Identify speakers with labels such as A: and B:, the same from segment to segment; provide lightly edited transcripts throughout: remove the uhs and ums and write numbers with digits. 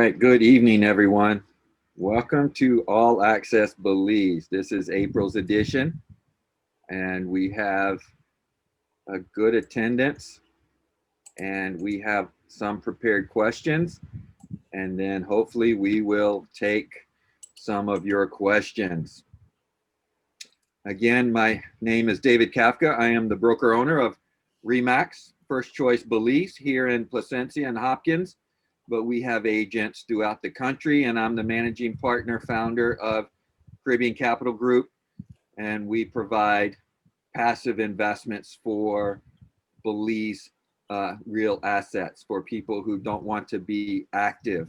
A: right, good evening, everyone. Welcome to All Access Belize. This is April's edition, and we have a good attendance, and we have some prepared questions, and then hopefully we will take some of your questions. Again, my name is David Kafka. I am the broker owner of REMAX, First Choice Belize here in Placencia and Hopkins, but we have agents throughout the country, and I'm the managing partner founder of Caribbean Capital Group, and we provide passive investments for Belize real assets for people who don't want to be active.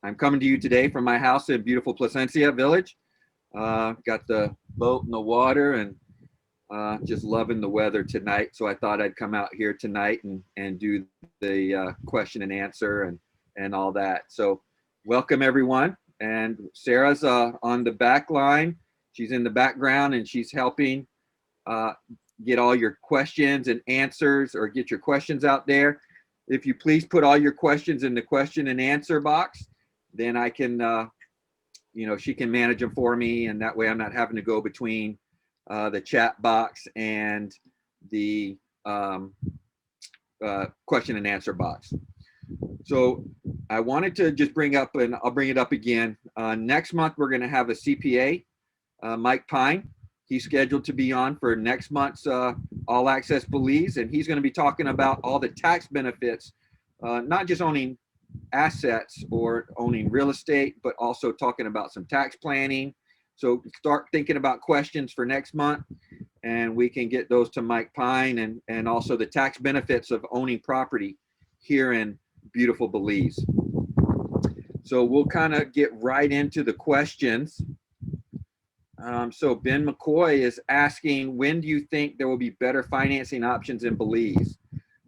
A: I'm coming to you today from my house in beautiful Placencia Village. Got the boat in the water and just loving the weather tonight. So I thought I'd come out here tonight and do the question and answer and all that. So welcome everyone. And Sarah's on the back line. She's in the background and she's helping get all your questions and answers, or get your questions out there. If you please put all your questions in the question and answer box, then I can, she can manage them for me. And that way I'm not having to go between the chat box and the question and answer box. So I wanted to just bring up, and I'll bring it up again. Next month, we're going to have a CPA, Mike Pine. He's scheduled to be on for next month's All Access Belize, and he's going to be talking about all the tax benefits, not just owning assets or owning real estate, but also talking about some tax planning. So start thinking about questions for next month, and we can get those to Mike Pine, and also the tax benefits of owning property here in beautiful Belize. So we'll kind of get right into the questions. So Ben McCoy is asking, when do you think there will be better financing options in Belize?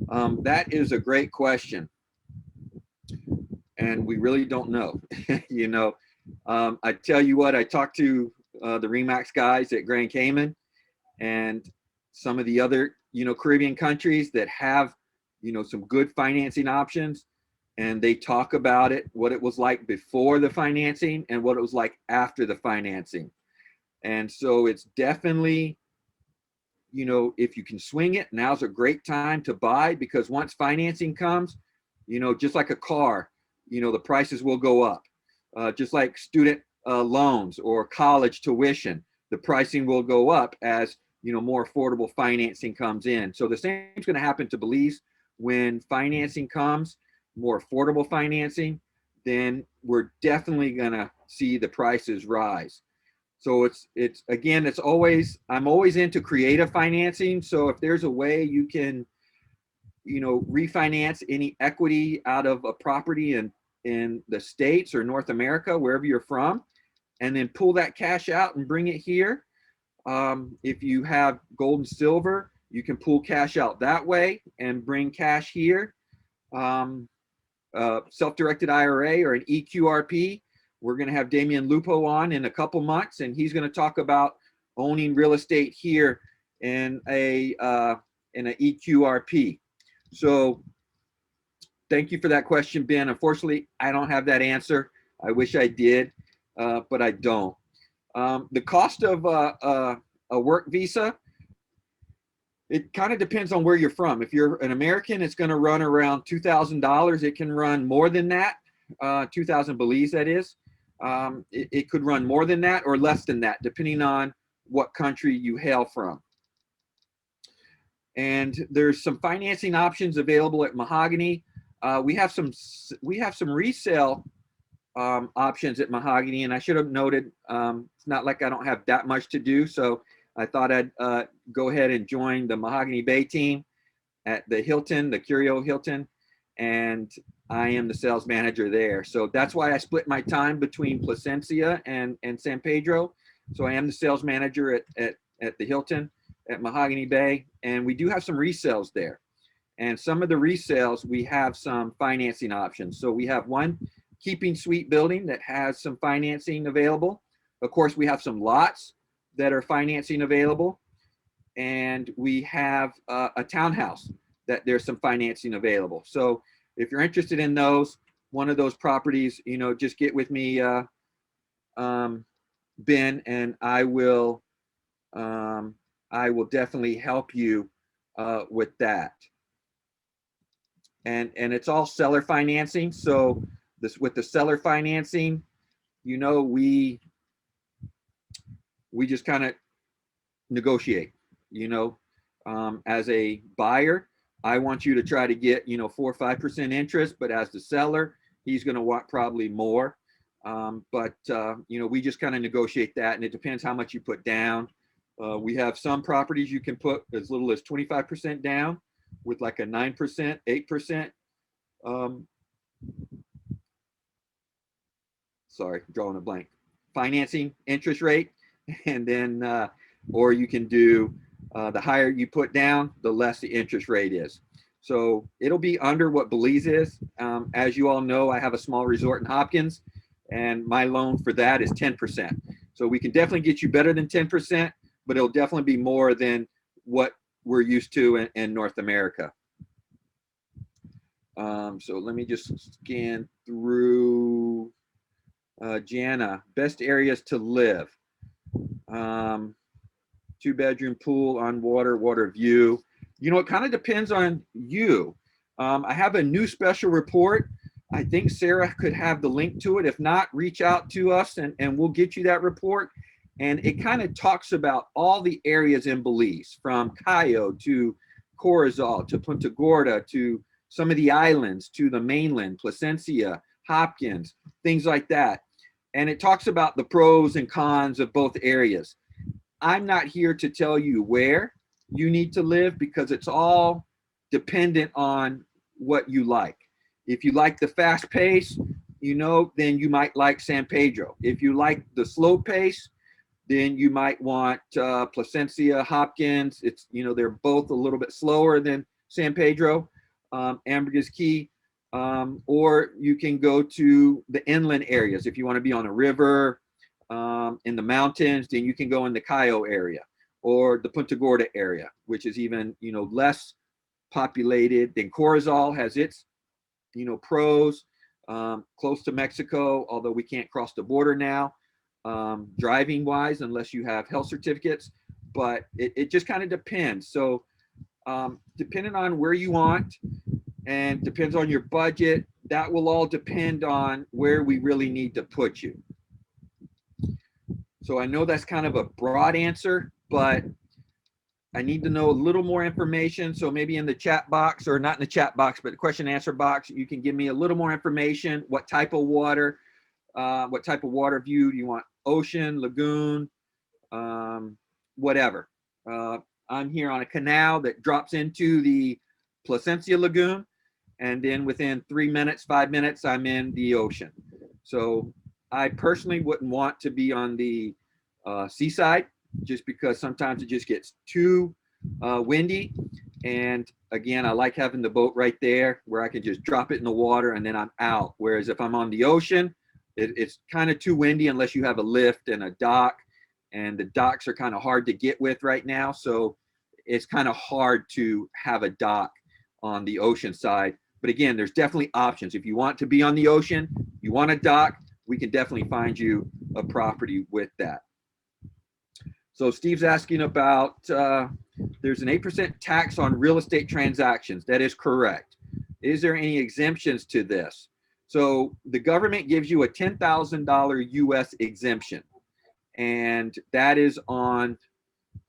A: That is a great question. And we really don't know. I tell you what, I talked to the REMAX guys at Grand Cayman and some of the other, Caribbean countries that have, some good financing options. And they talk about it, what it was like before the financing and what it was like after the financing. And so it's definitely, if you can swing it, now's a great time to buy, because once financing comes, just like a car, the prices will go up. Just like student loans or college tuition, the pricing will go up as, more affordable financing comes in. So the same is going to happen to Belize. When financing comes, more affordable financing, then we're definitely going to see the prices rise. So I'm always into creative financing. So if there's a way you can, refinance any equity out of a property in the States or North America, wherever you're from, and then pull that cash out and bring it here. If you have gold and silver, you can pull cash out that way and bring cash here. Self-directed IRA or an EQRP. We're going to have Damian Lupo on in a couple months, and he's going to talk about owning real estate here in an EQRP. So thank you for that question, Ben. Unfortunately, I don't have that answer. I wish I did, but I don't. The cost of a work visa, it kind of depends on where you're from. If you're an American, it's going to run around $2,000. It can run more than that, 2,000 Belize, that is. It could run more than that or less than that, depending on what country you hail from. And there's some financing options available at Mahogany. We have some resale options at Mahogany, and I should have noted, it's not like I don't have that much to do, so I thought I'd go ahead and join the Mahogany Bay team at the Hilton, the Curio Hilton, and I am the sales manager there. So that's why I split my time between Placencia and San Pedro. So I am the sales manager at the Hilton at Mahogany Bay, and we do have some resales there. And some of the resales, we have some financing options. So we have one keeping suite building that has some financing available. Of course, we have some lots that are financing available. And we have a townhouse that there's some financing available. So if you're interested in those, one of those properties, you know, just get with me, Ben, and I will definitely help you with that. And it's all seller financing. So this, with the seller financing, you know, we just kind of negotiate, you know. As a buyer, I want you to try to get, you know, 4 or 5% interest, but as the seller, he's going to want probably more. You know, we just kind of negotiate that, and it depends how much you put down. We have some properties you can put as little as 25% down with like a 9%, 8%. Sorry, drawing a blank. Financing interest rate, and then, or you can do the higher you put down, the less the interest rate is. So it'll be under what Belize is. As you all know, I have a small resort in Hopkins, and my loan for that is 10%. So we can definitely get you better than 10%, but it'll definitely be more than what we're used to in North America. So let me just scan through. Jana, best areas to live. 2-bedroom pool on water, water view. You know, it kind of depends on you. I have a new special report. I think Sarah could have the link to it. If not, reach out to us and we'll get you that report. And it kind of talks about all the areas in Belize, from Cayo to Corozal to Punta Gorda to some of the islands to the mainland, Placencia, Hopkins, things like that. And it talks about the pros and cons of both areas. I'm not here to tell you where you need to live, because it's all dependent on what you like. If you like the fast pace, you know, then you might like San Pedro. If you like the slow pace, then you might want Placencia, Hopkins. It's, you know, they're both a little bit slower than San Pedro, Ambergris Caye. Or you can go to the inland areas. If you want to be on a river, in the mountains, then you can go in the Cayo area or the Punta Gorda area, which is even, you know, less populated. Then Corozal has its, you know, pros, close to Mexico, although we can't cross the border now, driving wise, unless you have health certificates, but it just kind of depends. So depending on where you want, and depends on your budget, that will all depend on where we really need to put you. So I know that's kind of a broad answer, but I need to know a little more information. So maybe in the chat box, or not in the chat box, but the question and answer box, you can give me a little more information. What type of water, view do you want? Ocean, lagoon, whatever. I'm here on a canal that drops into the Placencia Lagoon. And then within 3 minutes, 5 minutes, I'm in the ocean. So I personally wouldn't want to be on the seaside, just because sometimes it just gets too windy. And again, I like having the boat right there where I can just drop it in the water and then I'm out. Whereas if I'm on the ocean, it's kind of too windy unless you have a lift and a dock. And the docks are kind of hard to get with right now. So it's kind of hard to have a dock on the ocean side. But again, there's definitely options. If you want to be on the ocean, you want a dock, we can definitely find you a property with that. So Steve's asking about, there's an 8% tax on real estate transactions. That is correct. Is there any exemptions to this? So the government gives you a $10,000 US exemption. And that is on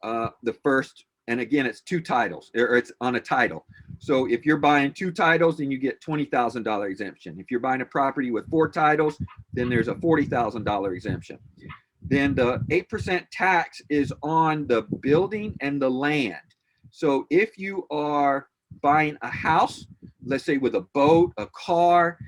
A: the first, and again, it's 2 titles, or it's on a title. So if you're buying 2 titles, then you get $20,000 exemption. If you're buying a property with 4 titles, then there's a $40,000 exemption. Then the 8% tax is on the building and the land. So if you are buying a house, let's say with a boat, a car,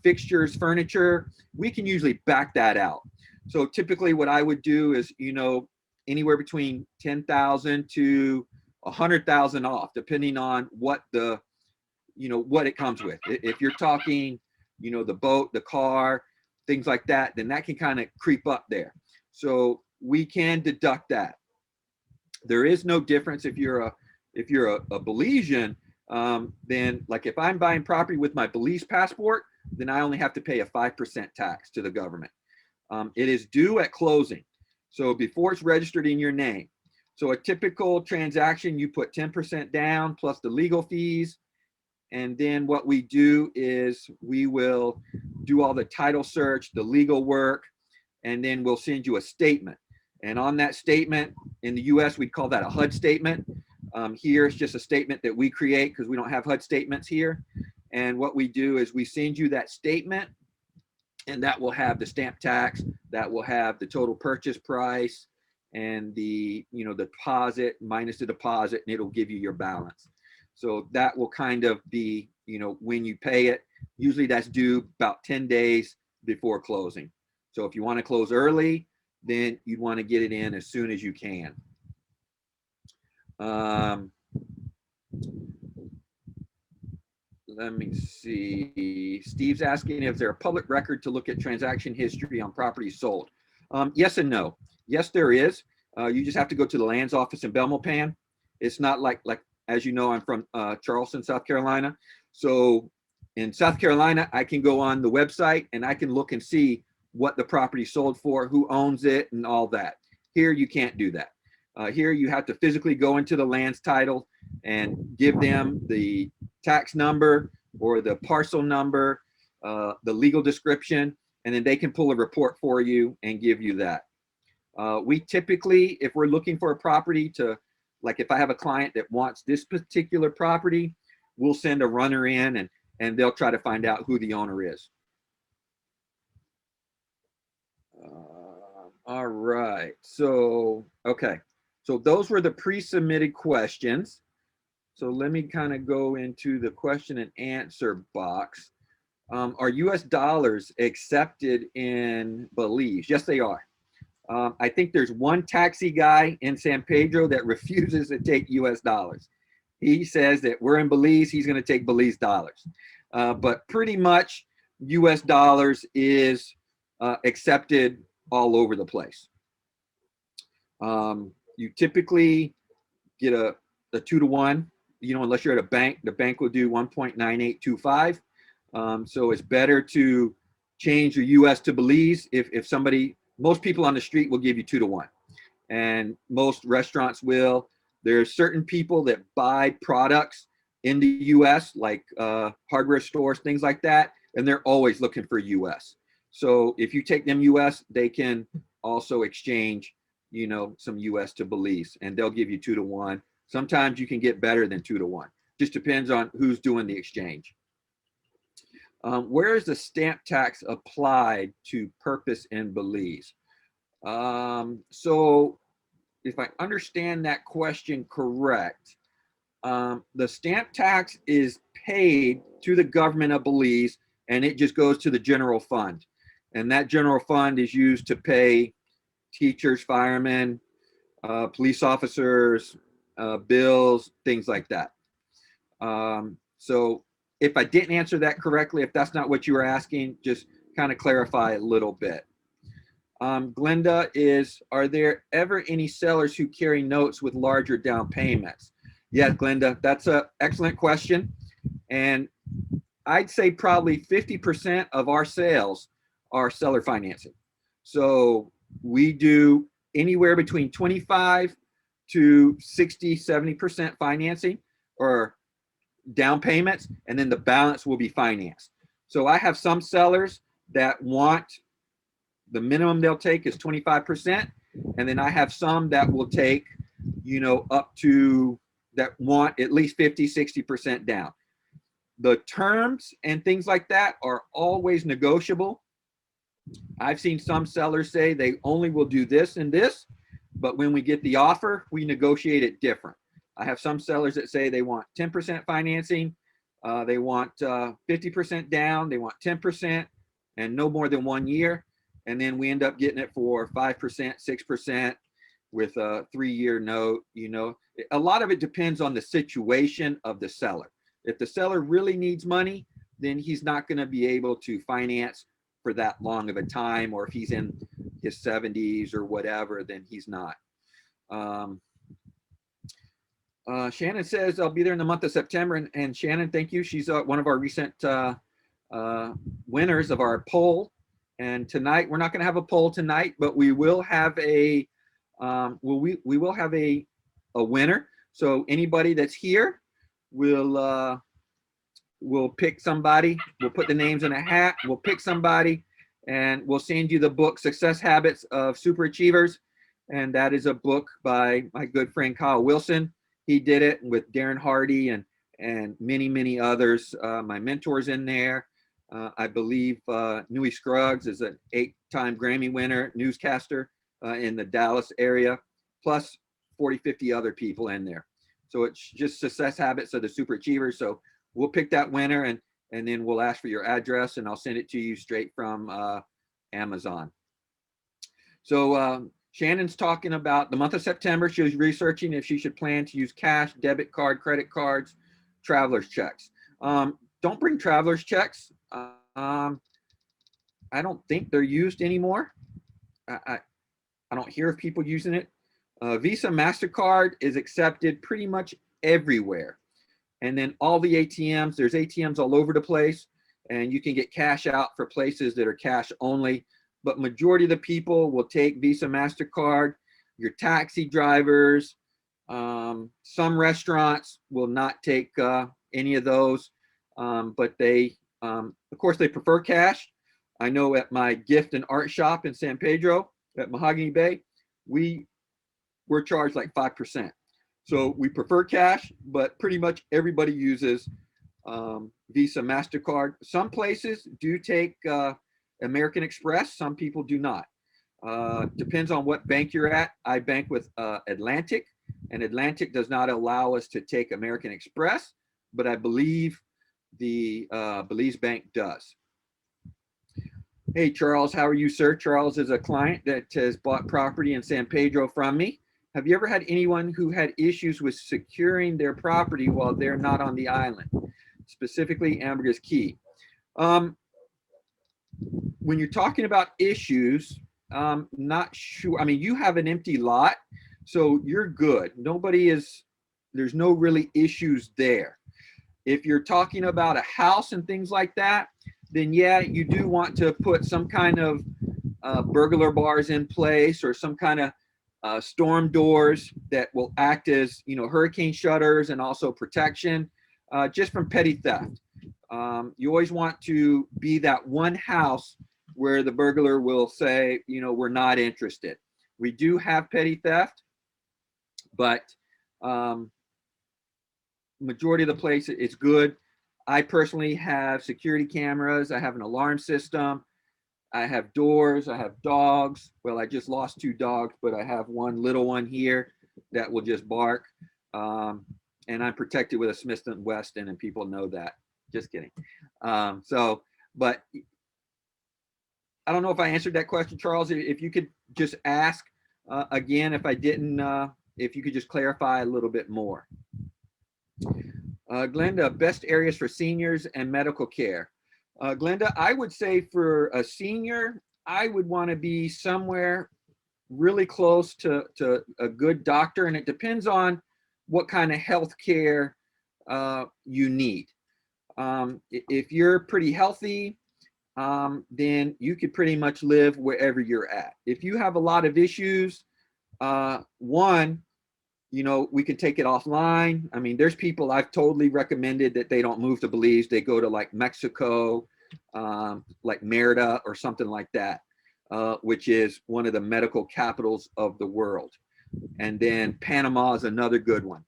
A: fixtures, furniture, we can usually back that out. So typically what I would do is, you know, anywhere between 10,000 to 100,000 off, depending on what the, you know, what it comes with. If you're talking, you know, the boat, the car, things like that, then that can kind of creep up there. So we can deduct that. There is no difference if you're a Belizean, then like if I'm buying property with my Belize passport, then I only have to pay a 5% tax to the government. It is due at closing. So before it's registered in your name. So a typical transaction, you put 10% down plus the legal fees. And then what we do is we will do all the title search, the legal work, and then we'll send you a statement. And on that statement, in the US, we'd call that a HUD statement. Here, it's just a statement that we create because we don't have HUD statements here. And what we do is we send you that statement, and that will have the stamp tax, that will have the total purchase price, and the deposit minus the deposit, and it'll give you your balance. So that will kind of be, when you pay it. Usually that's due about 10 days before closing. So if you want to close early, then you'd want to get it in as soon as you can. Let me see. Steve's asking if there's a public record to look at transaction history on properties sold. Yes and no. Yes, there is. You just have to go to the lands office in Belmopan. It's not like as you know, I'm from Charleston, South Carolina. So in South Carolina, I can go on the website and I can look and see what the property sold for, who owns it, and all that. Here, you can't do that. Here, you have to physically go into the land's title and give them the tax number or the parcel number, the legal description, and then they can pull a report for you and give you that. We typically, if we're looking for a property to, like if I have a client that wants this particular property, we'll send a runner in and they'll try to find out who the owner is. All right, so, okay. So those were the pre-submitted questions. So let me kind of go into the question and answer box. Are US dollars accepted in Belize? Yes, they are. I think there's one taxi guy in San Pedro that refuses to take US dollars. He says that we're in Belize, he's going to take Belize dollars. But pretty much US dollars is accepted all over the place. You typically get a 2-to-1, unless you're at a bank. The bank will do 1.9825. So it's better to change your US to Belize. If somebody, most people on the street will give you 2-to-1, and most restaurants will. There's certain people that buy products in the US, like hardware stores, things like that, and they're always looking for US. So if you take them US, they can also exchange, some US to Belize, and they'll give you 2-to-1. Sometimes you can get better than 2-to-1. Just depends on who's doing the exchange. Where is the stamp tax applied to purpose in Belize? So if I understand that question correct, the stamp tax is paid to the government of Belize, and it just goes to the general fund. And that general fund is used to pay teachers, firemen, police officers, bills, things like that. So if I didn't answer that correctly, if that's not what you were asking, just kind of clarify a little bit. Glenda are there ever any sellers who carry notes with larger down payments? Yeah, Glenda, that's an excellent question. And I'd say probably 50% of our sales are seller financing. So we do anywhere between 25 to 60, 70% financing or down payments, and then the balance will be financed. So I have some sellers that want, the minimum they'll take is 25%, and then I have some that will take, up to, that want at least 50, 60% down. The terms and things like that are always negotiable. I've seen some sellers say they only will do this and this, but when we get the offer, we negotiate it different. I have some sellers that say they want 10% financing, they want 50% down, they want 10%, and no more than 1 year. And then we end up getting it for 5%, 6% with a 3-year note. A lot of it depends on the situation of the seller. If the seller really needs money, then he's not going to be able to finance for that long of a time, or if he's in his 70s or whatever, then he's not. Shannon says, I'll be there in the month of September. And Shannon, thank you. She's one of our recent winners of our poll. And tonight, we're not going to have a poll tonight, but we will have a we will have a winner. So anybody that's here will we'll pick somebody. We'll put the names in a hat. We'll pick somebody, and we'll send you the book Success Habits of Super Achievers. And that is a book by my good friend Kyle Wilson. He did it with Darren Hardy and many others. My mentors in there. I believe Nui Scruggs is an 8-time Grammy winner, newscaster in the Dallas area, plus 40, 50 other people in there. So it's just Success Habits of the Super Achievers. So we'll pick that winner, and then we'll ask for your address, and I'll send it to you straight from Amazon. So Shannon's talking about the month of September. She was researching if she should plan to use cash, debit card, credit cards, traveler's checks. Don't bring traveler's checks. I don't think they're used anymore. I don't hear of people using it. Visa, MasterCard is accepted pretty much everywhere. And then all the ATMs, there's ATMs all over the place, and you can get cash out for places that are cash only. But majority of the people will take Visa, MasterCard. Your taxi drivers, some restaurants will not take any of those, but they, of course, they prefer cash. I know at my gift and art shop in San Pedro at Mahogany Bay, we're charged like 5%. So we prefer cash, but pretty much everybody uses Visa, MasterCard. Some places do take American Express. Some people do not. Depends on what bank you're at. I bank with Atlantic, and Atlantic does not allow us to take American Express, but I believe the Belize Bank does. Hey, Charles, how are you, sir? Charles is a client that has bought property in San Pedro from me. Have you ever had anyone who had issues with securing their property while they're not on the island, specifically Ambergris Key? When you're talking about issues, not sure. I mean, you have an empty lot, so you're good. There's no really issues there. If you're talking about a house and things like that, then yeah, you do want to put some kind of burglar bars in place, or some kind of storm doors that will act as, hurricane shutters and also protection, just from petty theft. You always want to be that one house where the burglar will say, we're not interested. We do have petty theft, but majority of the place it's good. I personally have security cameras. I have an alarm system. I have doors. I have dogs. Well, I just lost 2 dogs, but I have one little one here that will just bark. And I'm protected with a Smith & Wesson, and people know that. Just kidding. But I don't know if I answered that question, Charles. If you could just ask again, if I didn't, if you could just clarify a little bit more. Glenda, best areas for seniors and medical care. Glenda, I would say for a senior, I would want to be somewhere really close to a good doctor, and it depends on what kind of health care you need. If you're pretty healthy, then you could pretty much live wherever you're at. If you have a lot of issues, we can take it offline. I mean, there's people I've totally recommended that they don't move to Belize. They go to like Mexico, like Merida or something like that, which is one of the medical capitals of the world. And then Panama is another good one.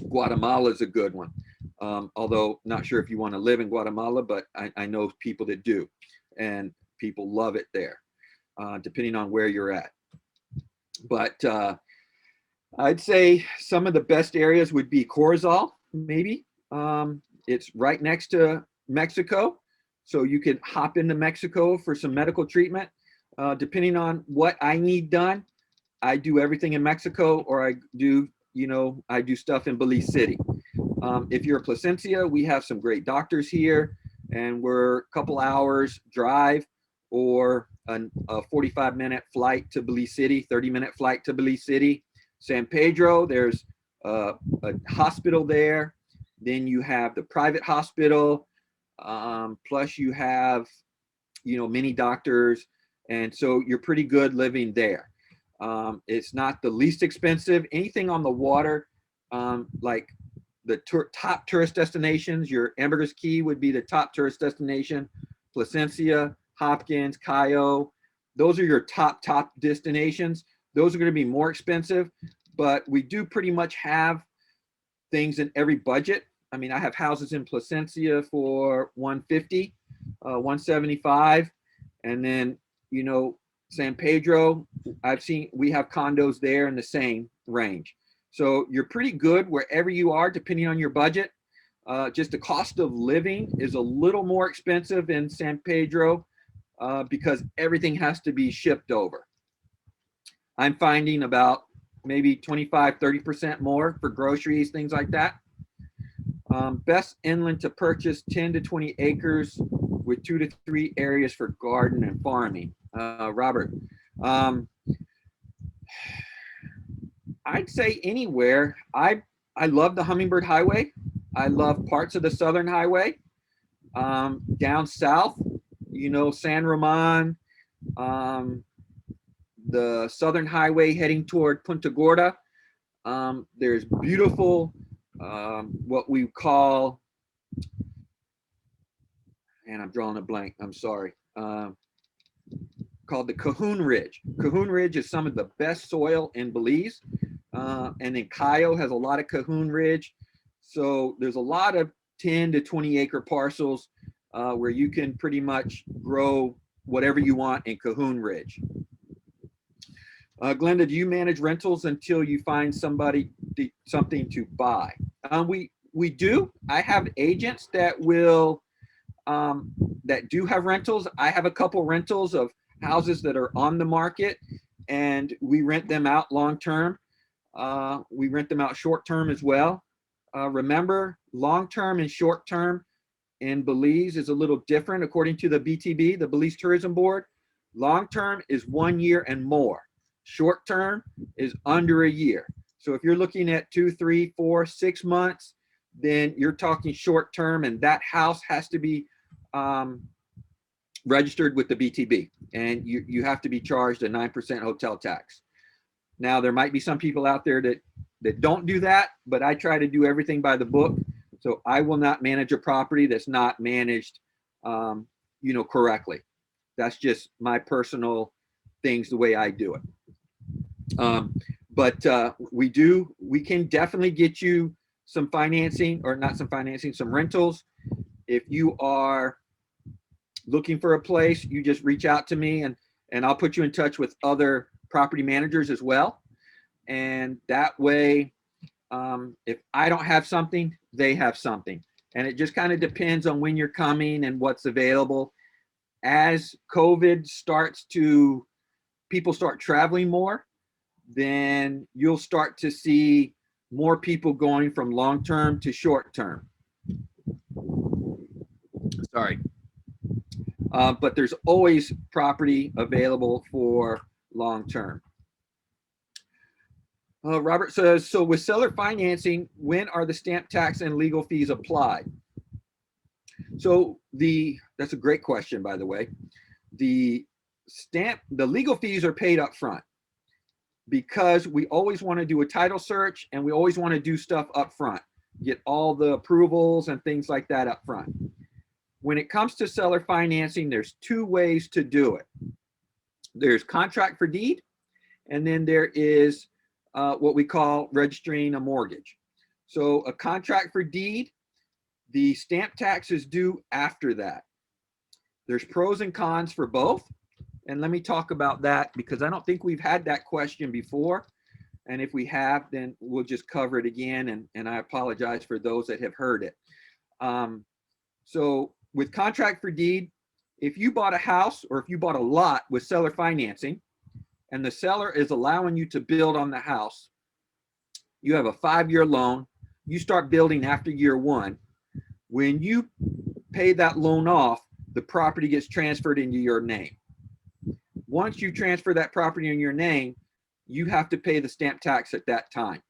A: Guatemala is a good one. Although not sure if you want to live in Guatemala, but I know people that do, and people love it there, depending on where you're at. But I'd say some of the best areas would be Corozal, maybe. It's right next to Mexico, so you could hop into Mexico for some medical treatment. Depending on what I need done, I do everything in Mexico, or I do stuff in Belize City. If you're a Placencia, we have some great doctors here, and we're a couple hours drive or a 45-minute flight to Belize City, 30-minute flight to Belize City. San Pedro, there's a hospital there. Then you have the private hospital. Plus you have, many doctors. And so you're pretty good living there. It's not the least expensive. Anything on the water, like the top tourist destinations, your Ambergris Caye would be the top tourist destination. Placencia, Hopkins, Cayo, those are your top destinations. Those are going to be more expensive, but we do pretty much have things in every budget. I mean, I have houses in Placencia for 150, 175, and then, San Pedro, we have condos there in the same range. So you're pretty good wherever you are, depending on your budget. Just the cost of living is a little more expensive in San Pedro because everything has to be shipped over. I'm finding about maybe 25, 30% more for groceries, things like that. Best inland to purchase 10 to 20 acres with 2 to 3 areas for garden and farming. Robert, I'd say anywhere. I love the Hummingbird Highway. I love parts of the Southern Highway. Down south, San Ramon, the Southern Highway heading toward Punta Gorda. There's beautiful, what we call, and I'm drawing a blank, I'm sorry, called the Cahoon Ridge. Cahoon Ridge is some of the best soil in Belize. And then Cayo has a lot of Cahoon Ridge. So there's a lot of 10 to 20 acre parcels where you can pretty much grow whatever you want in Cahoon Ridge. Glenda, do you manage rentals until you find something to buy? We do. I have agents that that do have rentals. I have a couple rentals of houses that are on the market, and we rent them out long term. We rent them out short term as well. Remember, long term and short term in Belize is a little different according to the BTB, the Belize Tourism Board. Long term is 1 year and more. Short term is under a year. So if you're looking at 2, 3, 4, 6 months, then you're talking short term, and that house has to be registered with the BTB, and you have to be charged a 9% hotel tax. Now, there might be some people out there that don't do that, but I try to do everything by the book. So I will not manage a property that's not managed, correctly. That's just my personal things, the way I do it. But we can definitely get you some financing, or not some financing, some rentals. If you are looking for a place, you just reach out to me, and I'll put you in touch with other property managers as well. And that way, if I don't have something, they have something. And it just kind of depends on when you're coming and what's available. As COVID people start traveling more, then you'll start to see more people going from long-term to short-term. Sorry. But there's always property available for long-term. Robert says, so with seller financing, when are the stamp tax and legal fees applied? So that's a great question, by the way. The legal fees are paid up front because we always want to do a title search, and we always want to do stuff up front, get all the approvals and things like that up front. When it comes to seller financing, there's 2 ways to do it. There's contract for deed, and then there is what we call registering a mortgage. So a contract for deed, the stamp tax is due after that. There's pros and cons for both. And let me talk about that, because I don't think we've had that question before. And if we have, then we'll just cover it again. And I apologize for those that have heard it. So with contract for deed, if you bought a house or if you bought a lot with seller financing, and the seller is allowing you to build on the house, you have a 5-year loan, you start building after year 1. When you pay that loan off, the property gets transferred into your name. Once you transfer that property in your name, you have to pay the stamp tax at that time.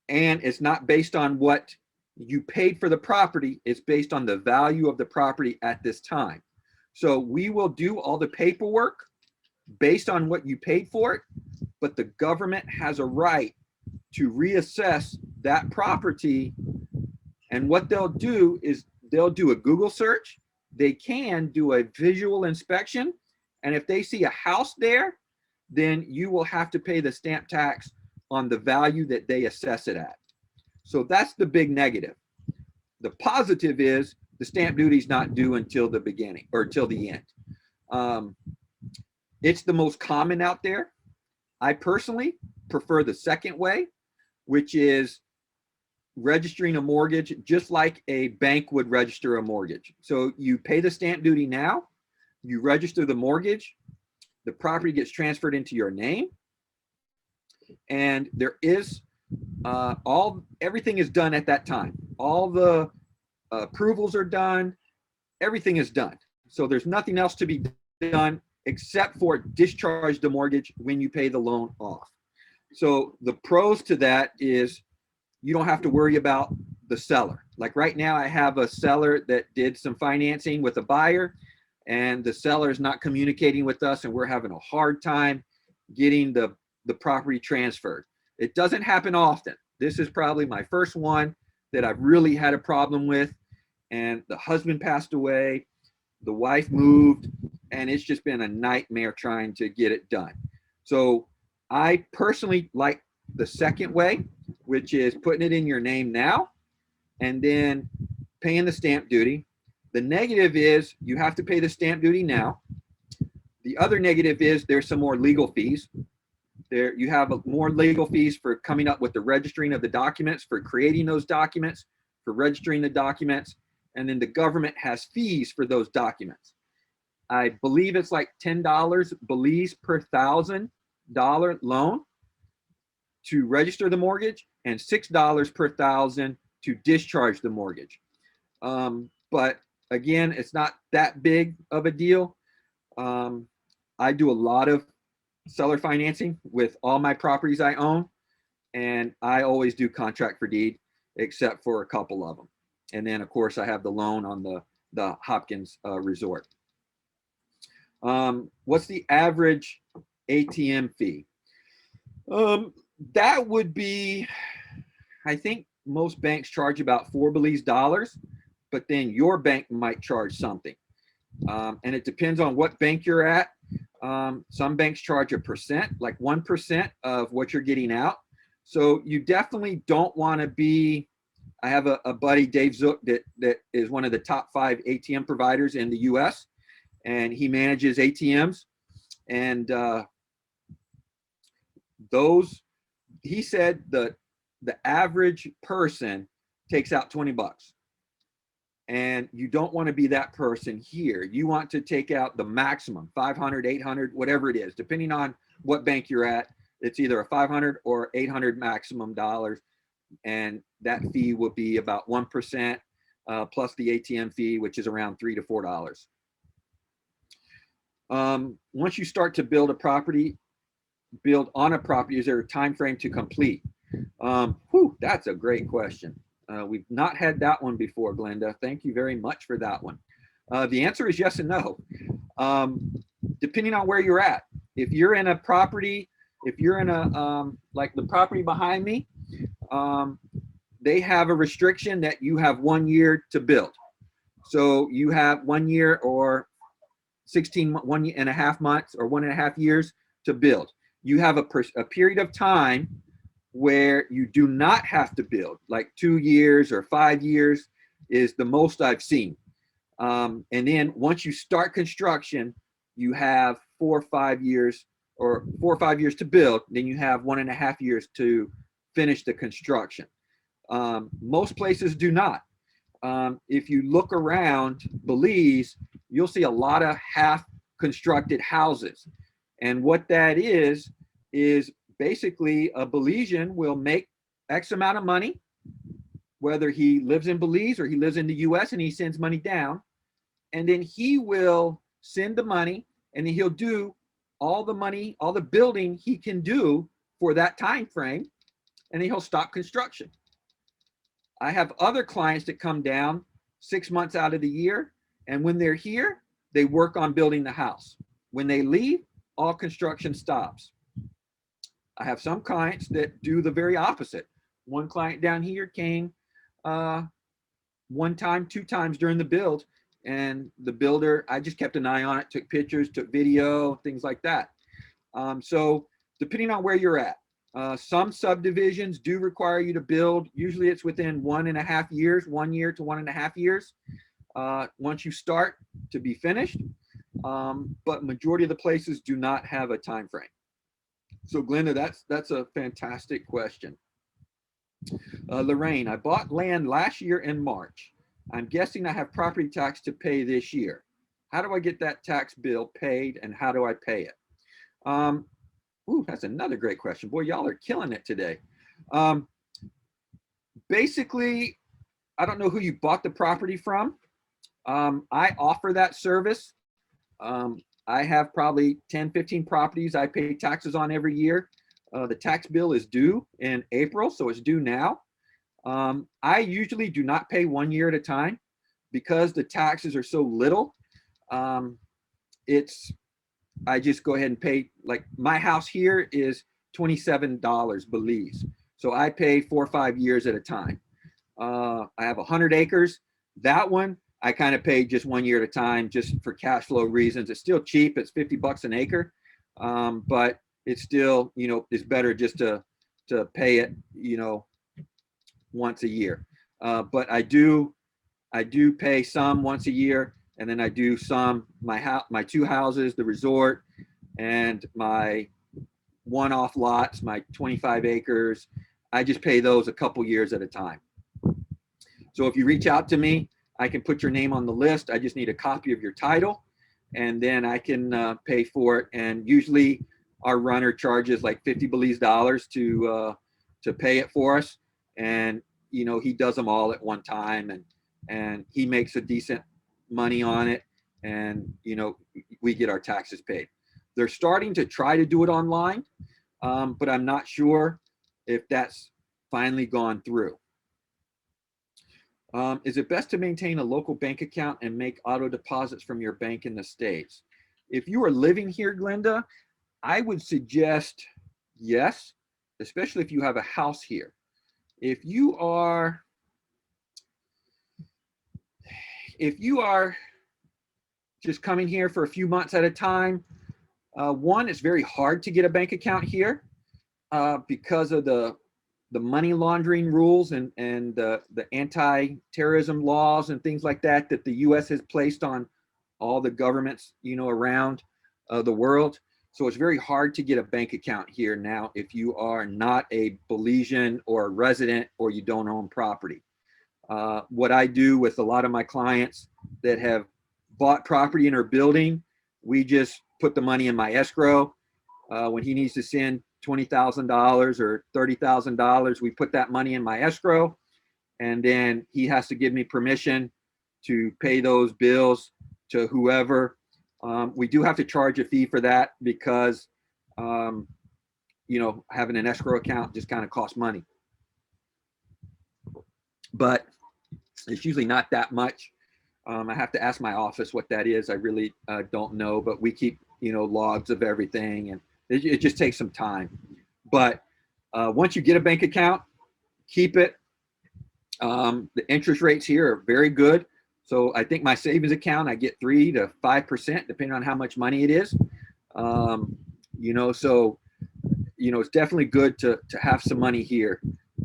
A: And it's not based on what you paid for the property, it's based on the value of the property at this time. So we will do all the paperwork based on what you paid for it, but the government has a right to reassess that property. And what they'll do is they'll do a Google search. They can do a visual inspection. And if they see a house there, then you will have to pay the stamp tax on the value that they assess it at. So that's the big negative. The positive is the stamp duty is not due until the beginning or till the end. It's the most common out there. I personally prefer the second way, which is registering a mortgage just like a bank would register a mortgage. So you pay the stamp duty now, you register the mortgage, the property gets transferred into your name, and there is everything is done at that time. All the approvals are done, everything is done. So there's nothing else to be done except for discharge the mortgage when you pay the loan off. So the pros to that is you don't have to worry about the seller. Like right now, I have a seller that did some financing with a buyer, and the seller is not communicating with us, and we're having a hard time getting the property transferred. It doesn't happen often. This is probably my first one that I've really had a problem with, and the husband passed away, the wife moved, and it's just been a nightmare trying to get it done. So I personally like the second way, which is putting it in your name now and then paying the stamp duty. The negative is you have to pay the stamp duty now. The other negative is there's some more legal fees. There you have more legal fees for coming up with the registering of the documents, for creating those documents, for registering the documents, and then the government has fees for those documents. I believe it's like $10 Belize per $1,000 loan to register the mortgage and $6 per $1,000 to discharge the mortgage. But again, it's not that big of a deal. I do a lot of seller financing with all my properties I own, and I always do contract for deed except for a couple of them. And then of course I have the loan on the Hopkins resort. What's the average ATM fee? That would be, I think most banks charge about $4 Belize, but then your bank might charge something. And it depends on what bank you're at. Some banks charge 1%, like 1% of what you're getting out. So you definitely don't want to be, I have a buddy, Dave Zook, that is one of the top 5 ATM providers in the US, and he manages ATMs. And he said the average person takes out 20 bucks. And you don't want to be that person here. You want to take out the maximum, 500, 800, whatever it is, depending on what bank you're at. It's either a 500 or 800 maximum dollars. And that fee will be about 1% plus the ATM fee, which is around $3 to $4. Once you start to build on a property, is there a time frame to complete? That's a great question. We've not had that one before, Glenda. Thank you very much for that one. The answer is yes and no. Depending on where you're at. If you're in a property, like the property behind me, they have a restriction that you have 1 year to build. So you have 1 year or 1.5 months or 1.5 years to build. You have a period of time where you do not have to build, like 2 years or 5 years is the most I've seen. And then once you start construction, you have 4 or 5 years to build. Then you have 1.5 years to finish the construction. Most places do not. If you look around Belize, you'll see a lot of half constructed houses. And what that is basically a Belizean will make X amount of money, whether he lives in Belize or he lives in the US, and he sends money down. And then he will send the money, and then he'll do all the building he can do for that time frame, and then he'll stop construction. I have other clients that come down 6 months out of the year, and when they're here, they work on building the house. When they leave, all construction stops. I have some clients that do the very opposite. One client down here came one time, 2 times during the build, and the builder, I just kept an eye on it, took pictures, took video, things like that. So depending on where you're at, some subdivisions do require you to build. Usually it's within 1.5 years, 1 year to 1.5 years. Once you start to be finished, but majority of the places do not have a time frame. So Glenda, that's a fantastic question. Lorraine, I bought land last year in March. I'm guessing I have property tax to pay this year. How do I get that tax bill paid, and how do I pay it? Ooh, that's another great question. Boy, y'all are killing it today. Basically, I don't know who you bought the property from. I offer that service. I have probably 10, 15 properties I pay taxes on every year. The tax bill is due in April, so it's due now. I usually do not pay 1 year at a time because the taxes are so little. I just go ahead and pay, like my house here is $27 Belize. So I pay 4 or 5 years at a time. I have 100 acres. That one, I kind of pay just 1 year at a time, just for cash flow reasons. It's still cheap. It's $50 an acre. But it's still, it's better just to pay it, once a year. But I do pay some once a year. And then I do some, my 2 houses, the resort, and my one-off lots, my 25 acres. I just pay those a couple years at a time. So if you reach out to me, I can put your name on the list. I just need a copy of your title, and then I can pay for it. And usually our runner charges like 50 Belize dollars to pay it for us. And, he does them all at one time, and he makes a decent money on it, and we get our taxes paid. They're starting to try to do it online, but I'm not sure if that's finally gone through. Is it best to maintain a local bank account and make auto deposits from your bank in the States? If you are living here, Glenda, I would suggest yes, especially if you have a house here. If you are just coming here for a few months at a time, one, it's very hard to get a bank account here because of the money laundering rules and the anti-terrorism laws and things like that the U.S. has placed on all the governments, around the world. So it's very hard to get a bank account here now if you are not a Belizean or a resident or you don't own property. What I do with a lot of my clients that have bought property and are building, we just put the money in my escrow. When he needs to send $20,000 or $30,000, we put that money in my escrow, and then he has to give me permission to pay those bills to whoever. We do have to charge a fee for that because, having an escrow account just kind of costs money. But it's usually not that much. I have to ask my office what that is. I really don't know, but we keep, logs of everything, and it just takes some time. But once you get a bank account, keep it. The interest rates here are very good. So I think my savings account, I get 3 to 5%, depending on how much money it is. It's definitely good to have some money here,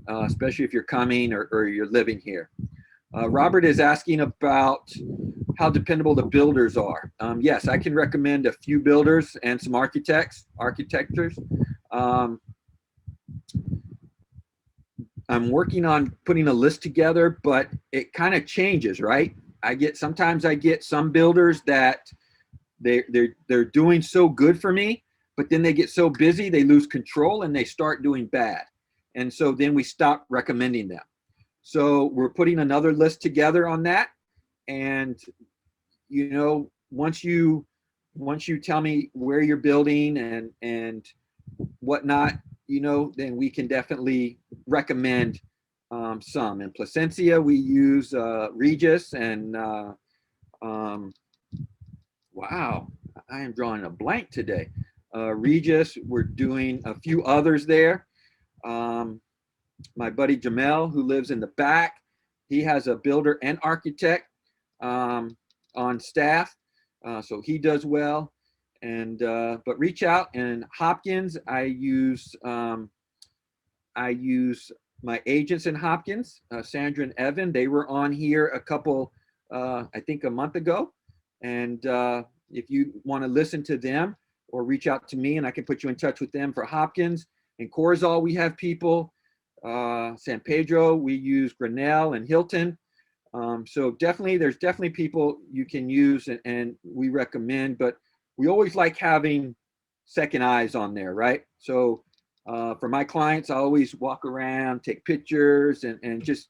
A: especially if you're coming or you're living here. Robert is asking about how dependable the builders are. Yes, I can recommend a few builders and some architectures. I'm working on putting a list together, but it kind of changes, right? Sometimes I get some builders that they're doing so good for me, but then they get so busy, they lose control and they start doing bad. And so then we stop recommending them. So we're putting another list together on that. And, once you tell me where you're building and whatnot, then we can definitely recommend some. In Placencia, we use Regis and wow, I am drawing a blank today. Regis, we're doing a few others there. My buddy Jamel, who lives in the back, he has a builder and architect on staff, so he does well. And but reach out. And Hopkins, I use my agents in Hopkins, Sandra and Evan. They were on here a couple, I think a month ago. And if you want to listen to them or reach out to me, and I can put you in touch with them for Hopkins. In Corozal, we have people. San Pedro, we use Grinnell and Hilton. So definitely, there's definitely people you can use, and we recommend, but we always like having second eyes on there, right? So for my clients, I always walk around, take pictures, and just,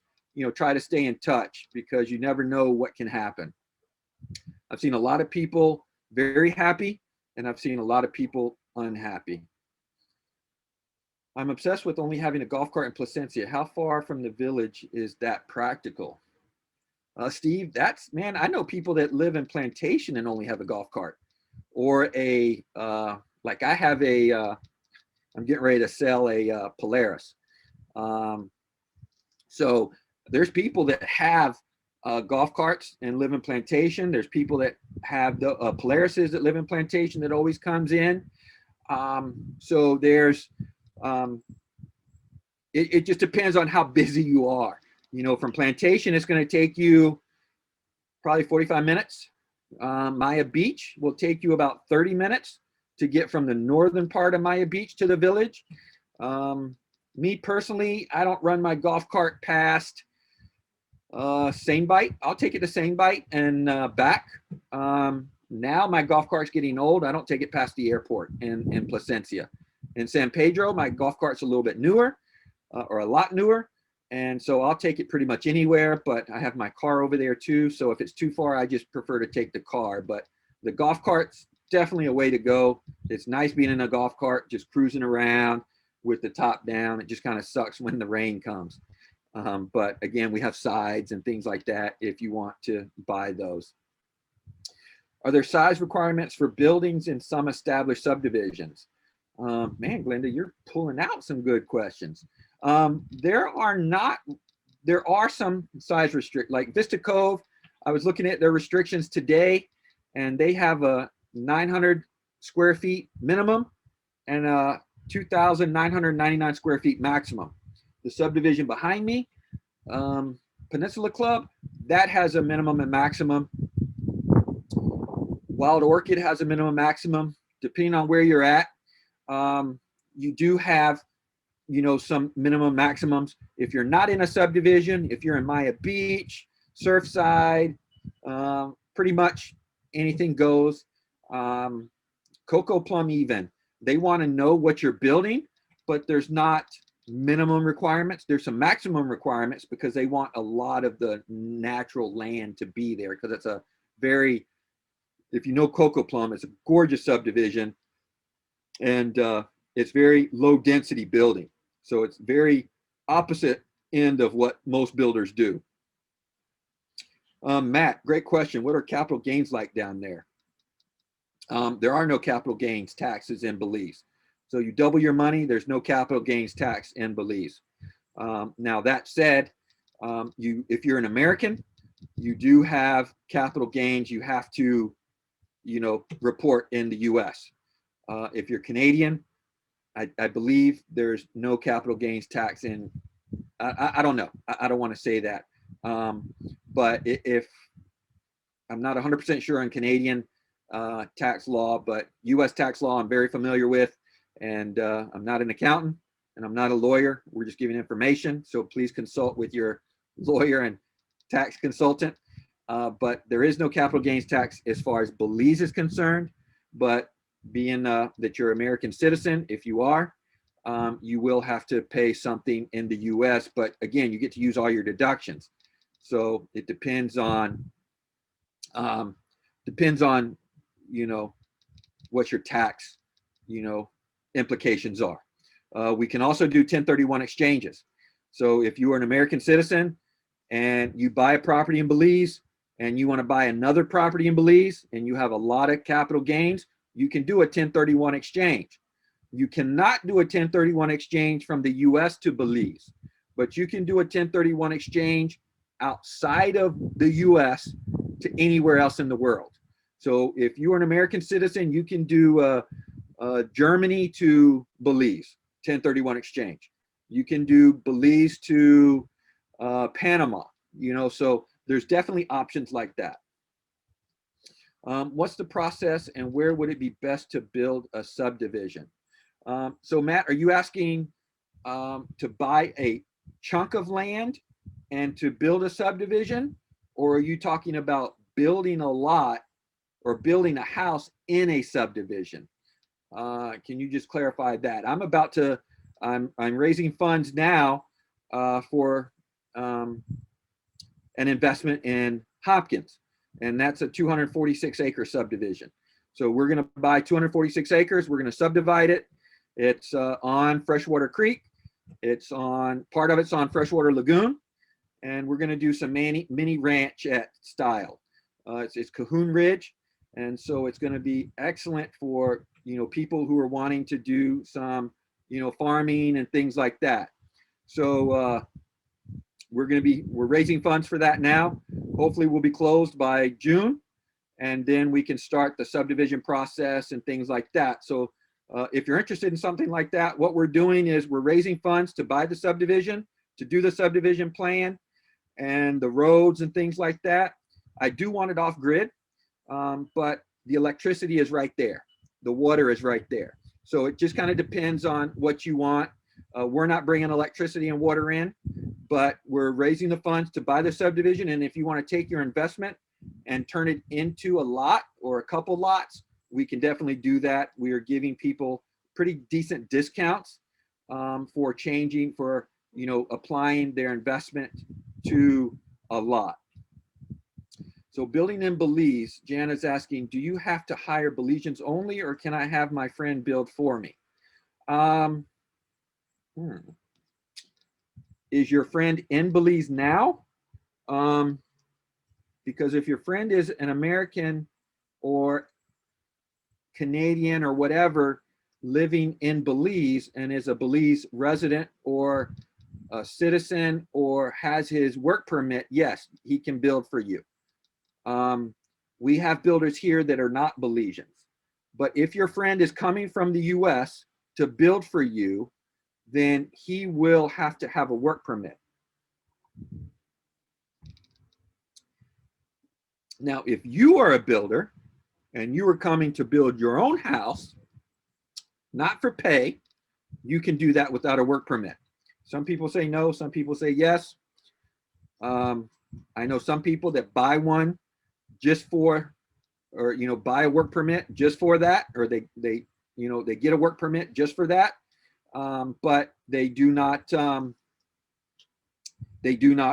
A: try to stay in touch, because you never know what can happen. I've seen a lot of people very happy, and I've seen a lot of people unhappy. I'm obsessed with only having a golf cart in Placencia. How far from the village is that practical? Steve, man, I know people that live in Plantation and only have a golf cart, or like I have I'm getting ready to sell a Polaris. So there's people that have golf carts and live in Plantation. There's people that have the Polarises that live in Plantation that always comes in. So there's, it just depends on how busy you are. From Plantation, it's going to take you probably 45 minutes. Maya Beach will take you about 30 minutes to get from the northern part of Maya Beach to the village. Me personally, I don't run my golf cart past Sanebite. I'll take it to Sanebite and back. Now my golf cart's getting old. I don't take it past the airport in Placencia. In San Pedro, my golf cart's a little bit newer, or a lot newer. And so I'll take it pretty much anywhere, but I have my car over there too. So if it's too far, I just prefer to take the car. But the golf cart's definitely a way to go. It's nice being in a golf cart, just cruising around with the top down. It just kind of sucks when the rain comes. But again, we have sides and things like that if you want to buy those. Are there size requirements for buildings in some established subdivisions? Man, Glenda, you're pulling out some good questions. There are some size like Vista Cove. I was looking at their restrictions today, and they have a 900 square feet minimum and a 2,999 square feet maximum. The subdivision behind me, Peninsula Club, that has a minimum and maximum. Wild Orchid has a minimum maximum. Depending on where you're at, you do have, some minimum maximums. If you're not in a subdivision, if you're in Maya Beach, Surfside, pretty much anything goes. Cocoa Plum even, they want to know what you're building, but there's not minimum requirements. There's some maximum requirements because they want a lot of the natural land to be there, because it's a very, if you know Cocoa Plum, it's a gorgeous subdivision, and it's very low density building. So it's very opposite end of what most builders do. Matt, great question. What are capital gains like down there? There are no capital gains taxes in Belize. So you double your money, there's no capital gains tax in Belize. Now that said, if you're an American, you do have capital gains you have to, report in the US. If you're Canadian, I believe there's no capital gains tax in, I don't know. I don't want to say that. But if I'm not 100% sure on Canadian tax law, but US tax law I'm very familiar with. And I'm not an accountant and I'm not a lawyer. We're just giving information. So please consult with your lawyer and tax consultant. But there is no capital gains tax as far as Belize is concerned. But being that you're an American citizen, if you are, you will have to pay something in the US. But again, you get to use all your deductions. So it depends on, what your tax, implications are. We can also do 1031 exchanges. So if you are an American citizen and you buy a property in Belize and you want to buy another property in Belize and you have a lot of capital gains, you can do a 1031 exchange. You cannot do a 1031 exchange from the US to Belize, but you can do a 1031 exchange outside of the US to anywhere else in the world. So if you're an American citizen, you can do Germany to Belize, 1031 exchange. You can do Belize to Panama, so there's definitely options like that. What's the process and where would it be best to build a subdivision? So Matt, are you asking to buy a chunk of land and to build a subdivision? Or are you talking about building a lot or building a house in a subdivision? Can you just clarify that? I'm raising funds now for an investment in Hopkins, and that's a 246 acre subdivision. So we're going to buy 246 acres. We're going to subdivide it. It's on Freshwater Creek. Part of it's on Freshwater Lagoon, and we're going to do some mini ranchette style. It's Cahoon Ridge, and so it's going to be excellent for people who are wanting to do some farming and things like that. So we're raising funds for that now. Hopefully we'll be closed by June, and then we can start the subdivision process and things like that. So if you're interested in something like that, what we're doing is we're raising funds to buy the subdivision, to do the subdivision plan and the roads and things like that. I do want it off grid, but the electricity is right there. The water is right there. So it just kind of depends on what you want. We're not bringing electricity and water in, but we're raising the funds to buy the subdivision. And if you want to take your investment and turn it into a lot or a couple lots, we can definitely do that. We are giving people pretty decent discounts for applying their investment to a lot. So building in Belize, Jan is asking, do you have to hire Belizeans only, or can I have my friend build for me? Is your friend in Belize now? Because if your friend is an American or Canadian or whatever living in Belize and is a Belize resident or a citizen or has his work permit, yes, he can build for you. We have builders here that are not Belizeans. But if your friend is coming from the US to build for you, then he will have to have a work permit. Now, if you are a builder and you are coming to build your own house, not for pay, you can do that without a work permit. Some people say no, some people say yes. I know some people that buy one just for, or buy a work permit just for that, or they get a work permit just for that, but they do not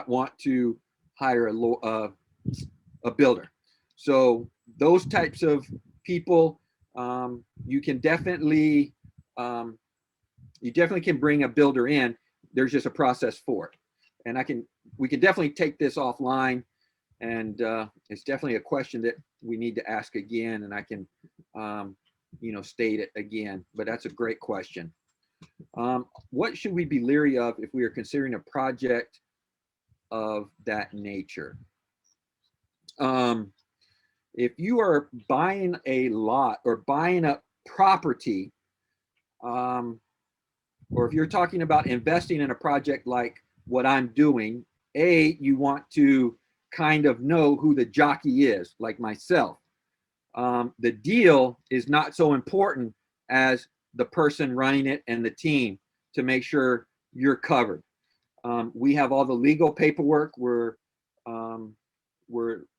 A: want to hire a builder. So those types of people, you definitely can bring a builder in. There's just a process for it, and we can definitely take this offline. And it's definitely a question that we need to ask again, and I can, state it again. But that's a great question. What should we be leery of if we are considering a project of that nature? If you are buying a lot or buying a property, or if you're talking about investing in a project like what I'm doing, you want to kind of know who the jockey is, like myself. The deal is not so important as the person running it and the team to make sure you're covered. We have all the legal paperwork. We're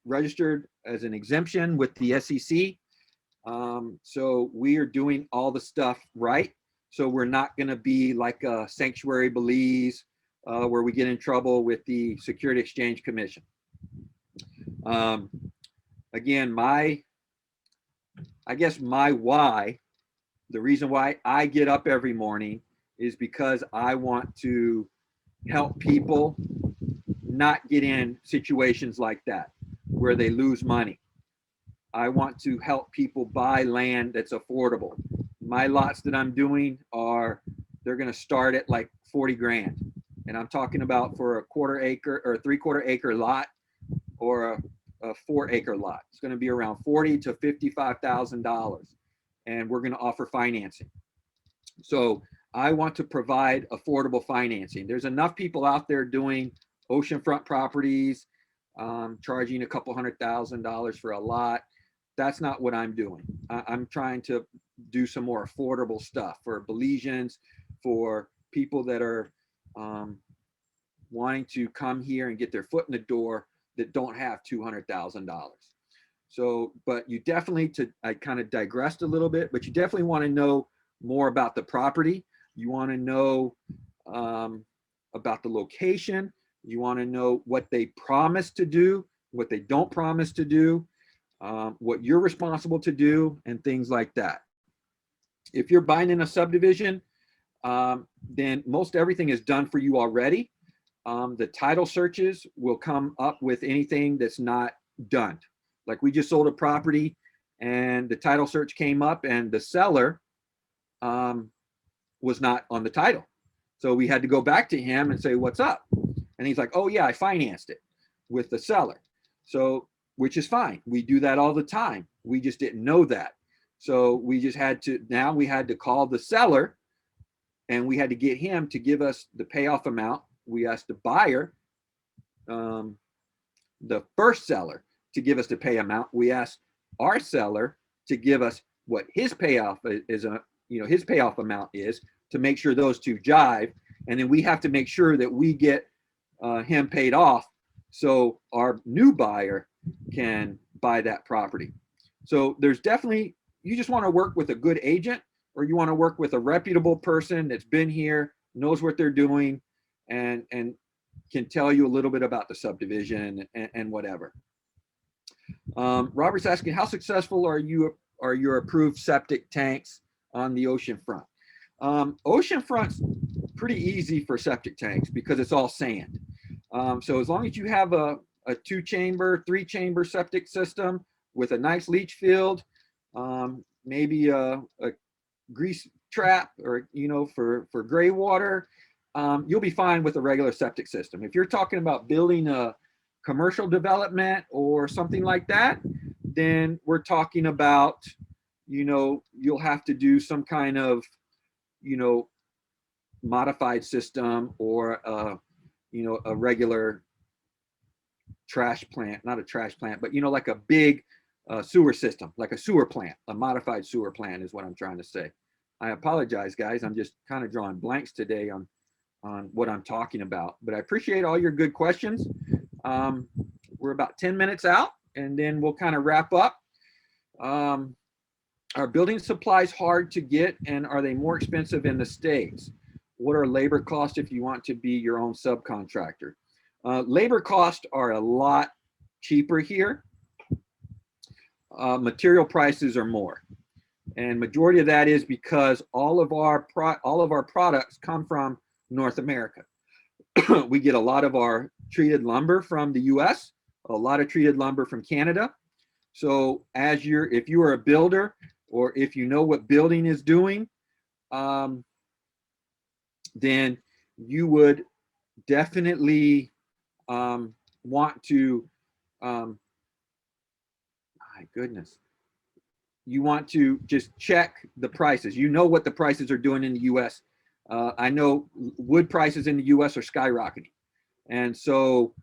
A: registered as an exemption with the SEC. So we are doing all the stuff right. So we're not going to be like a Sanctuary Belize where we get in trouble with the Security Exchange Commission. Again, I guess my why, the reason why I get up every morning is because I want to help people not get in situations like that where they lose money. I want to help people buy land that's affordable. My lots that I'm doing they're going to start at like 40 grand. And I'm talking about for a quarter acre or 3/4 acre lot or a 4 acre lot. It's going to be around $40,000 to $55,000. And we're going to offer financing. So I want to provide affordable financing. There's enough people out there doing oceanfront properties, charging a couple $100,000 for a lot. That's not what I'm doing. I'm trying to do some more affordable stuff for Belizeans, for people that are wanting to come here and get their foot in the door that don't have $200,000. So, but you definitely, I kind of digressed a little bit, but you definitely want to know more about the property. You want to know about the location. You want to know what they promise to do, what they don't promise to do, what you're responsible to do, and things like that. If you're buying in a subdivision, then most everything is done for you already. The title searches will come up with anything that's not done. Like we just sold a property and the title search came up and the seller was not on the title. So we had to go back to him and say, what's up? And he's like, oh yeah, I financed it with the seller. So, which is fine. We do that all the time. We just didn't know that. So we just now we had to call the seller and we had to get him to give us the payoff amount. We asked the buyer, the first seller, to give us the pay amount. We asked our seller to give us what his payoff is, his payoff amount is, to make sure those two jive. And then we have to make sure that we get him paid off so our new buyer can buy that property. So there's definitely, you just want to work with a good agent, or you want to work with a reputable person that's been here, knows what they're doing, and can tell you a little bit about the subdivision and whatever. Robert's asking, how successful are your approved septic tanks on the ocean front? Oceanfront's pretty easy for septic tanks because it's all sand. So as long as you have a 2-chamber, 3-chamber septic system with a nice leach field, maybe a grease trap, or for gray water, you'll be fine with a regular septic system. If you're talking about building a commercial development or something like that, then we're talking about, you'll have to do some kind of, modified system, or a regular trash plant, not a trash plant, but like a big sewer system, like a sewer plant, a modified sewer plant is what I'm trying to say. I apologize, guys. I'm just kind of drawing blanks today on what I'm talking about, but I appreciate all your good questions. We're about 10 minutes out, and then we'll kind of wrap up. Are building supplies hard to get, and are they more expensive in the States? What are labor costs if you want to be your own subcontractor? Labor costs are a lot cheaper here. Material prices are more, and majority of that is because all of our products come from North America. We get a lot of our treated lumber from the US, a lot of treated lumber from Canada. So if you are a builder, or if you know what building is doing, then you would definitely want to, my goodness, you want to just check the prices. You know what the prices are doing in the US. I know wood prices in the US are skyrocketing. And so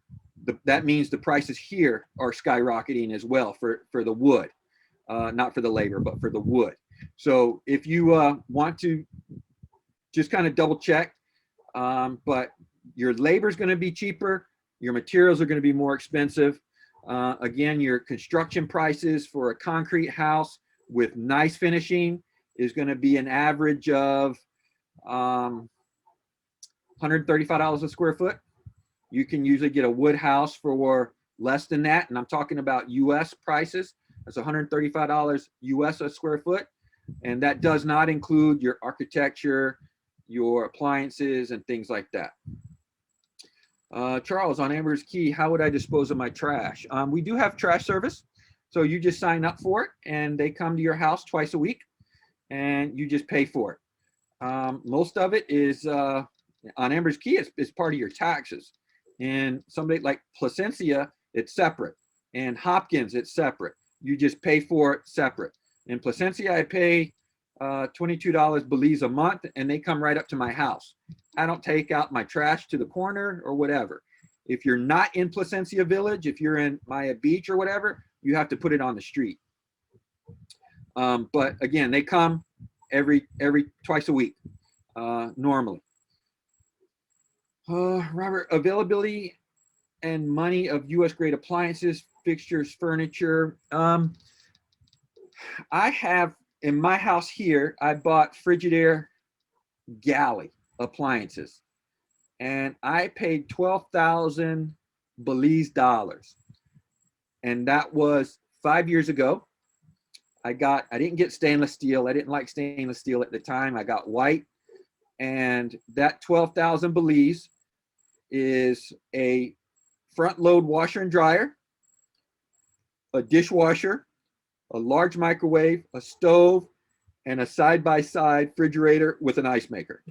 A: that means the prices here are skyrocketing as well for the wood, not for the labor, but for the wood. So if you want to just kind of double check, but your labor is going to be cheaper, your materials are going to be more expensive. Again, your construction prices for a concrete house with nice finishing is going to be an average of $135 a square foot. You can usually get a wood house for less than that, and I'm talking about US prices. That's $135 US a square foot, and that does not include your architecture, your appliances, and things like that. Charles, on Amber's Key, how would I dispose of my trash? We do have trash service. So you just sign up for it and they come to your house twice a week and you just pay for it. Most of it is on Amber's Key, it's part of your taxes. And somebody like Placencia, it's separate. And Hopkins, it's separate. You just pay for it separate. In Placencia, I pay $22 Belize a month and they come right up to my house. I don't take out my trash to the corner or whatever. If you're not in Placencia Village, if you're in Maya Beach or whatever, you have to put it on the street. But again, they come every twice a week, normally. Robert, availability and money of U.S. grade appliances, fixtures, furniture. I have in my house here, I bought Frigidaire galley appliances and I paid 12,000 Belize dollars. And that was 5 years ago. I didn't get stainless steel. I didn't like stainless steel at the time. I got white. And that 12,000 Belize is a front load washer and dryer, a dishwasher, a large microwave, a stove, and a side-by-side refrigerator with an ice maker.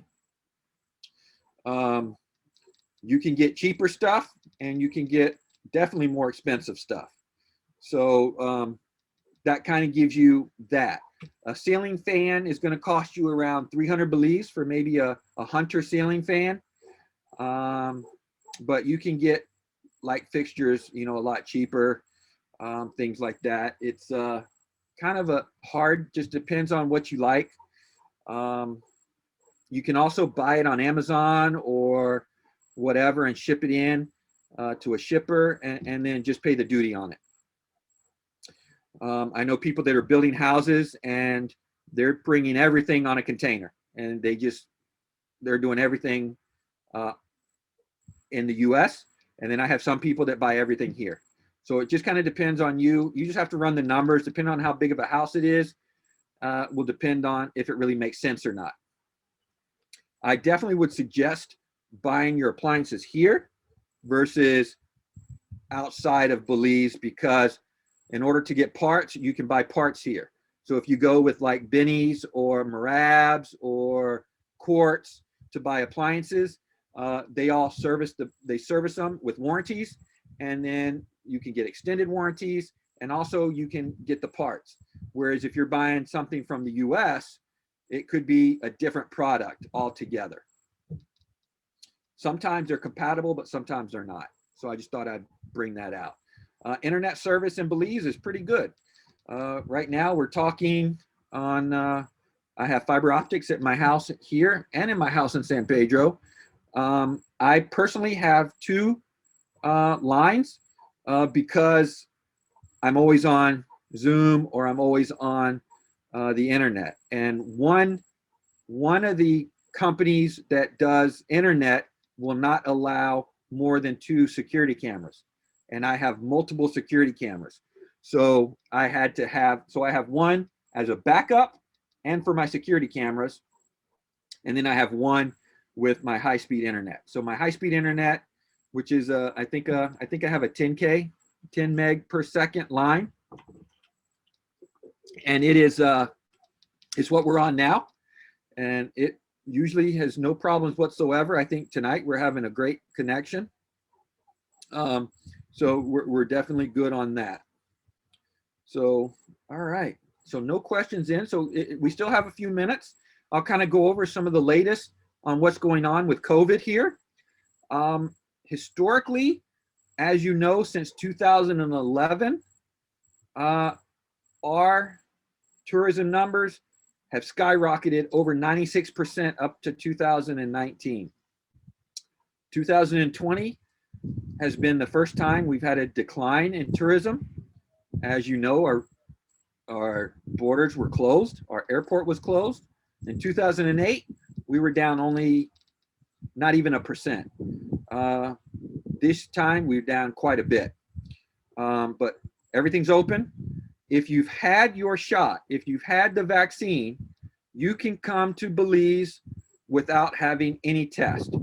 A: You can get cheaper stuff and you can get definitely more expensive stuff. So that kind of gives you that. A ceiling fan is going to cost you around 300 Belize for maybe a Hunter ceiling fan. But you can get light fixtures, a lot cheaper, things like that. It's kind of a hard, just depends on what you like. You can also buy it on Amazon or whatever and ship it in to a shipper and then just pay the duty on it. I know people that are building houses and they're bringing everything on a container and they're doing everything in the US. And then I have some people that buy everything here. So it just kind of depends on you. You just have to run the numbers. Depending on how big of a house it is, will depend on if it really makes sense or not. I definitely would suggest buying your appliances here versus outside of Belize, because in order to get parts, you can buy parts here. So if you go with like Benny's or Marab's or Quartz to buy appliances, they all service them with warranties, and then you can get extended warranties, and also you can get the parts. Whereas if you're buying something from the US, it could be a different product altogether. Sometimes they're compatible, but sometimes they're not. So I just thought I'd bring that out. Internet service in Belize is pretty good. Right now we're talking on, I have fiber optics at my house here and in my house in San Pedro. I personally have two lines because I'm always on Zoom or I'm always on the internet. And one of the companies that does internet will not allow more than 2 security cameras. And I have multiple security cameras. So I have one as a backup and for my security cameras. And then I have one with my high-speed internet. So my high-speed internet, which is I think I have a 10 meg per second line. And it is it's what we're on now. And it usually has no problems whatsoever. I think tonight we're having a great connection. So we're definitely good on that. So, all right. So no questions in. So we still have a few minutes. I'll kind of go over some of the latest on what's going on with COVID here. Historically, as you know, since 2011, our tourism numbers have skyrocketed over 96% up to 2019. 2020 has been the first time we've had a decline in tourism. As you know, our borders were closed, our airport was closed. In 2008, we were down only not even 1%. This time we're down quite a bit. But everything's open. If you've had your shot, if you've had the vaccine, you can come to Belize without having any test.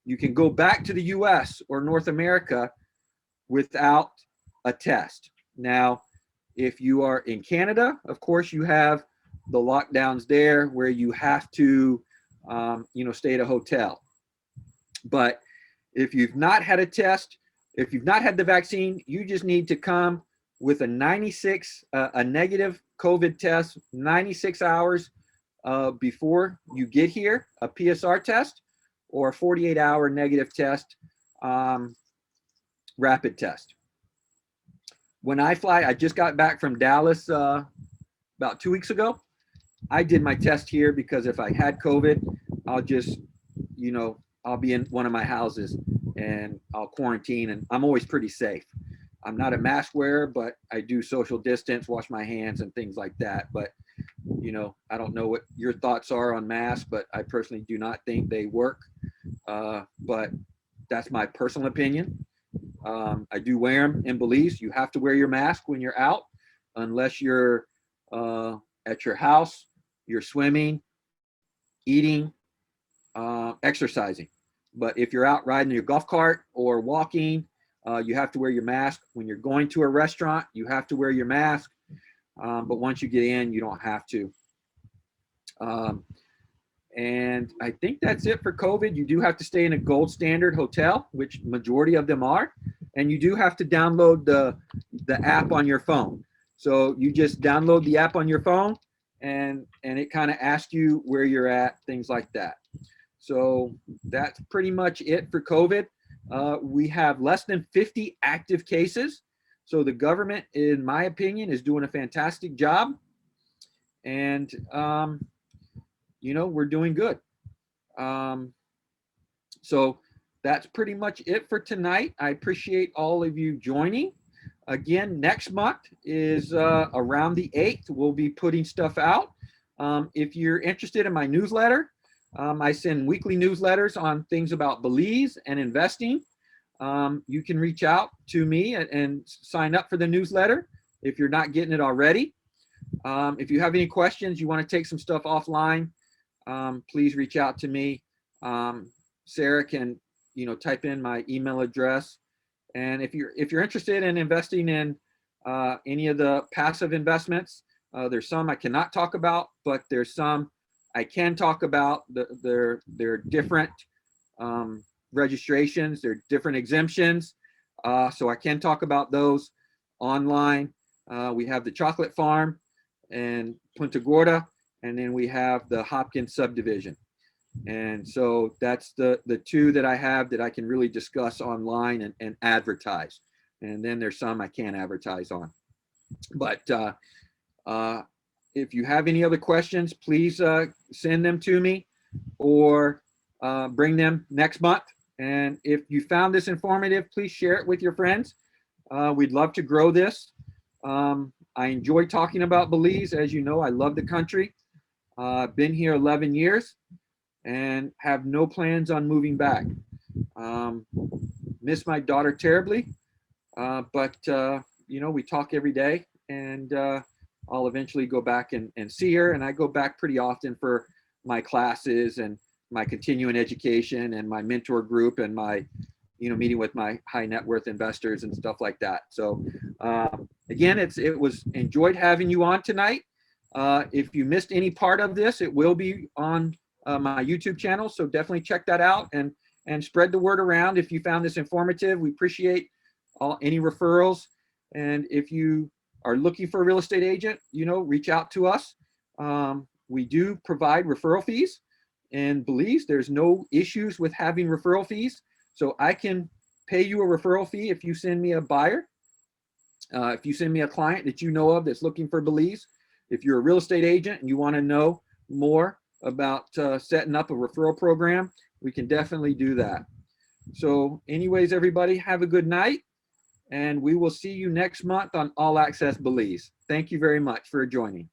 A: you can go back to the US or North America without a test. Now, if you are in Canada, of course, you have the lockdowns there where you have to, stay at a hotel. But if you've not had a test, if you've not had the vaccine, you just need to come with a negative COVID test 96 hours before you get here, a PSR test, or a 48-hour negative test, rapid test. When I fly, I just got back from Dallas about 2 weeks ago. I did my test here because if I had COVID, I'll just, I'll be in one of my houses and I'll quarantine, and I'm always pretty safe. I'm not a mask wearer, but I do social distance, wash my hands and things like that. But, I don't know what your thoughts are on masks, but I personally do not think they work. But that's my personal opinion. I do wear them in Belize. You have to wear your mask when you're out, unless you're at your house, you're swimming, eating, exercising. But if you're out riding your golf cart or walking, you have to wear your mask. When you're going to a restaurant, you have to wear your mask. But once you get in, you don't have to. And I think that's it for COVID. You do have to stay in a gold standard hotel, which majority of them are. And you do have to download the app on your phone. So you just download the app on your phone and it kind of asks you where you're at, things like that. So that's pretty much it for COVID. We have less than 50 active cases. So the government, in my opinion, is doing a fantastic job. And, we're doing good. So that's pretty much it for tonight. I appreciate all of you joining. Again, next month is around the 8th. We'll be putting stuff out. If you're interested in my newsletter, I send weekly newsletters on things about Belize and investing. You can reach out to me and sign up for the newsletter if you're not getting it already. If you have any questions, you want to take some stuff offline, please reach out to me. Sarah can, type in my email address. And if you're interested in investing in any of the passive investments, there's some I cannot talk about, but there's some I can talk about. They're different registrations, they're different exemptions. So I can talk about those online. We have the chocolate farm and Punta Gorda, and then we have the Hopkins subdivision. And so that's the two that I have that I can really discuss online and advertise. And then there's some I can't advertise on. But if you have any other questions, please send them to me or bring them next month. And if you found this informative, please share it with your friends. We'd love to grow this. I enjoy talking about Belize. As you know, I love the country. I've been here 11 years and have no plans on moving back. Miss my daughter terribly, but we talk every day, and I'll eventually go back and see her. And I go back pretty often for my classes and my continuing education and my mentor group and my, meeting with my high net worth investors and stuff like that. So again, it was enjoyed having you on tonight. If you missed any part of this, it will be on my YouTube channel. So definitely check that out and spread the word around. If you found this informative, we appreciate any referrals. And if you are looking for a real estate agent, reach out to us. We do provide referral fees in Belize. There's no issues with having referral fees. So I can pay you a referral fee if you send me a buyer. If you send me a client that you know of that's looking for Belize. If you're a real estate agent and you want to know more about setting up a referral program, we can definitely do that. So anyways, everybody, have a good night, and we will see you next month on All Access Belize. Thank you very much for joining.